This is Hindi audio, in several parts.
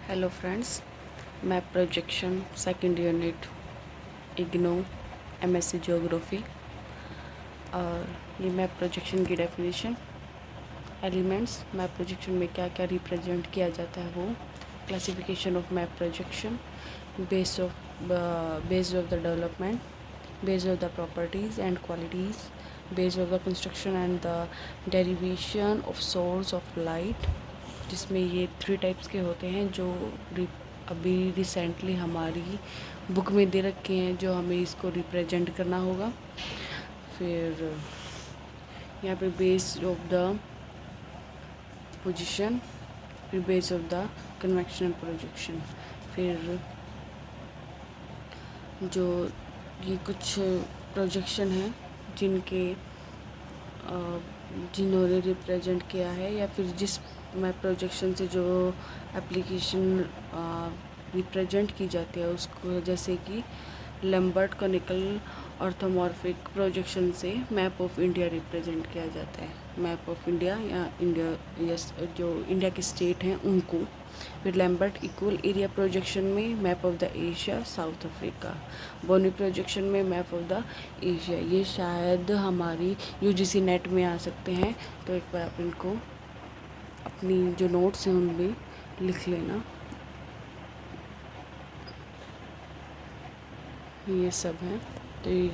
Hello friends, map projection second unit IGNOU MSc geography. और ये मैप प्रोजेक्शन की डेफिनेशन, एलिमेंट्स, मैप प्रोजेक्शन में क्या क्या रिप्रेजेंट किया जाता है वो, classification of map projection, based of the development, based of the properties and qualities, based of the construction and the derivation of source of light, जिसमें ये 3 टाइप्स के होते हैं जो अभी रिसेंटली हमारी बुक में दे रखे हैं, जो हमें इसको रिप्रेजेंट करना होगा। फिर यहाँ पे बेस्ड ऑफ द पोजीशन, फिर based of the convectional projection, फिर जो ये कुछ प्रोजेक्शन है जिनके जिन्होंने रिप्रेजेंट किया है, या फिर जिस मैप प्रोजेक्शन से जो एप्लीकेशन रिप्रेजेंट की जाती है उसको, जैसे कि लैम्बर्ट कॉनिकल ऑर्थोमॉर्फिक प्रोजेक्शन से मैप ऑफ इंडिया रिप्रेजेंट किया जाता है, मैप ऑफ इंडिया या इंडिया यस जो इंडिया के स्टेट हैं उनको। फिर लैम्बर्ट इक्वल एरिया प्रोजेक्शन में map of the Asia South Africa, Bonne projection में मैप ऑफ द एशिया। ये शायद हमारी यूजीसी नेट में आ सकते हैं, तो एक बार आप इनको अपनी जो नोट्स हैं उनमें लिख लेना। ये सब है, तो ये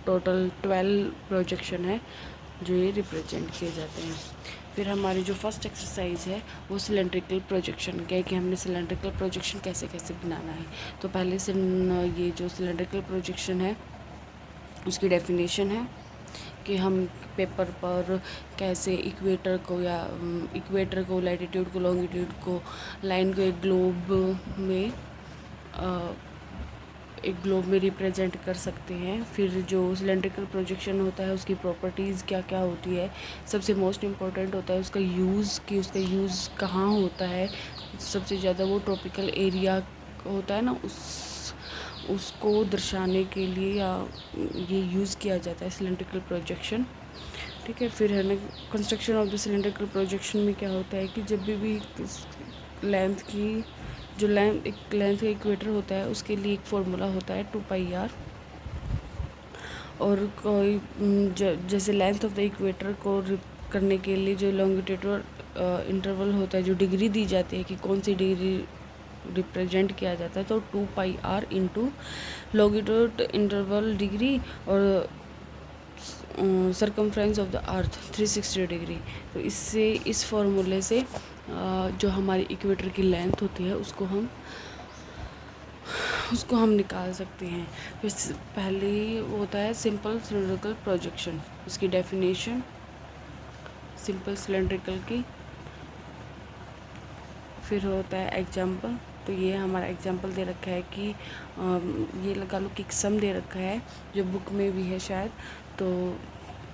टोटल 12 प्रोजेक्शन है जो ये रिप्रेजेंट किए जाते हैं। फिर हमारी जो फर्स्ट एक्सरसाइज है वो सिलेंड्रिकल प्रोजेक्शन का है कि हमने सिलेंड्रिकल प्रोजेक्शन कैसे कैसे बनाना है। तो पहले से ये जो सिलेंड्रिकल प्रोजेक्शन है उसकी डेफिनेशन है कि हम पेपर पर कैसे इक्वेटर को या इक्वेटर को, लैटिट्यूड को, लॉन्गिट्यूड को, लाइन को एक ग्लोब में रिप्रेजेंट कर सकते हैं। फिर जो सिलेंड्रिकल प्रोजेक्शन होता है उसकी प्रॉपर्टीज़ क्या क्या होती है, सबसे मोस्ट इम्पॉर्टेंट होता है उसका यूज़, कि उसका यूज़ कहाँ होता है। सबसे ज़्यादा वो ट्रॉपिकल एरिया होता है ना, उसको दर्शाने के लिए या ये यूज़ किया जाता है सिलेंड्रिकल प्रोजेक्शन। ठीक है। फिर है ना construction of the cylindrical projection में क्या होता है कि जब भी लेंथ की जो लेंथ का इक्वेटर होता है उसके लिए एक फार्मूला होता है 2πr, और कोई जैसे लेंथ ऑफ द इक्वेटर को करने के लिए जो लॉन्गिट्यूडल इंटरवल होता है, जो डिग्री दी जाती है कि कौन सी डिग्री रिप्रेजेंट किया जाता है, तो 2πr into longitude interval degree और circumference of the earth 360 degree. तो इससे इस फॉर्मूले से जो हमारी इक्वेटर की लेंथ होती है उसको हम निकाल सकते हैं। फिर पहले होता है सिंपल सिलेंड्रिकल प्रोजेक्शन, उसकी डेफिनेशन सिंपल सिलेंड्रिकल की। फिर होता है एग्जाम्पल, तो ये हमारा एग्जाम्पल दे रखा है कि ये लगा लो कि सम दे रखा है जो बुक में भी है शायद। तो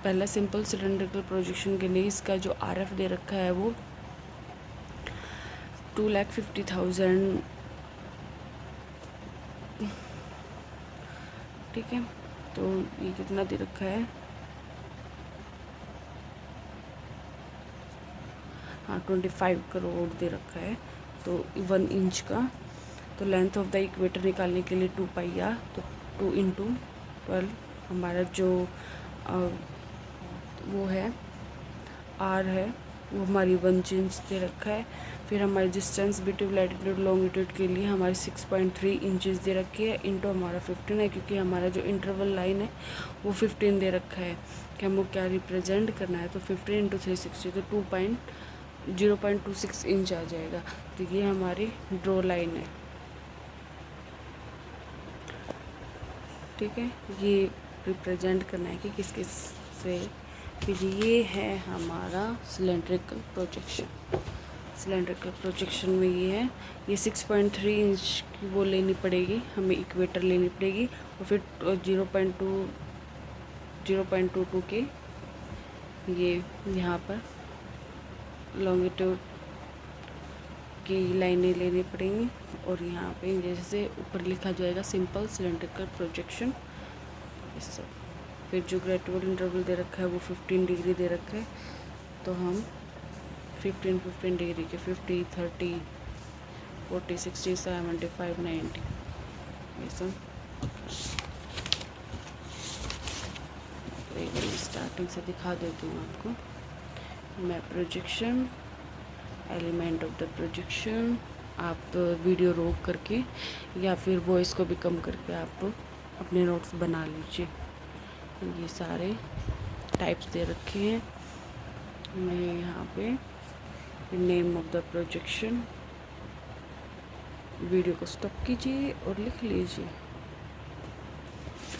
पहला सिंपल सिलेंड्रिकल प्रोजेक्शन के लिए इसका जो RF दे रखा है वो 2,50,000। ठीक है, तो ये कितना दे रखा है, हाँ 25 करोड़ दे रखा है, तो 1 इंच का। तो लेंथ ऑफ द इक्वेटर निकालने के लिए 2πr, तो 2 इंटू 12 हमारा जो वो है R है वो हमारी 1 इंच दे रखा है। फिर हमारी डिस्टेंस बिटवीन लैटिट्यूड लॉन्गिट्यूड के लिए हमारी 6.3 इंचेस दे रखी है, इंटू हमारा 15 है, क्योंकि हमारा जो इंटरवल लाइन है वो 15 दे रखा है कि हमको क्या रिप्रेजेंट करना है। तो 15 इंटू 360 तो 0.26 इंच आ जाएगा। तो ये हमारी ड्रॉ लाइन है। ठीक है, ये रिप्रेजेंट करना है कि किस किस से। फिर ये है हमारा सिलेंड्रिकल प्रोजेक्शन। सिलेंड्रिकल प्रोजेक्शन में ये 6.3 इंच की वो लेनी पड़ेगी, हमें इक्वेटर लेनी पड़ेगी, और फिर 0.22 के ये यहाँ पर लॉन्गिट्यूड की लाइनें लेनी पड़ेंगी, और यहाँ पे जैसे ऊपर लिखा जाएगा सिंपल सिलेंड्रिकल प्रोजेक्शन इस सब। फिर जो ग्रेजुअल इंटरवल दे रखा है वो 15 डिग्री दे रखा है, तो हम 15 डिग्री के 50, 30, 40, 60, 75, 90 ये सब। एक बार स्टार्टिंग से दिखा देती हूँ आपको। Map projection, element of the projection. आप वीडियो रोक करके या फिर वॉइस को भी कम करके आप अपने नोट्स बना लीजिए। ये सारे टाइप्स दे रखे हैं। मैं यहाँ पे name of the projection, video को स्टॉप कीजिए और लिख लीजिए।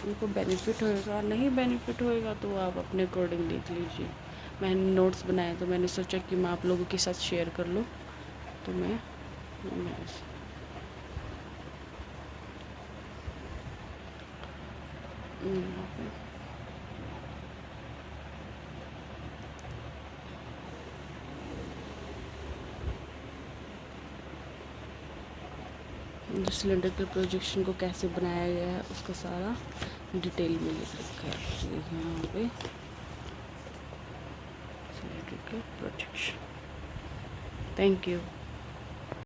उनको बेनिफिट होएगा, नहीं बेनिफिट होएगा तो आप अपने अकॉर्डिंग लिख लीजिए। मैंने नोट्स बनाए तो मैंने सोचा कि मैं आप लोगों के साथ शेयर कर लूँ, तो मैं जो सिलेंड्रिकल प्रोजेक्शन को कैसे बनाया गया है उसका सारा डिटेल में लिख रखा है यहाँ पे। Cylindrical projection. Thank you.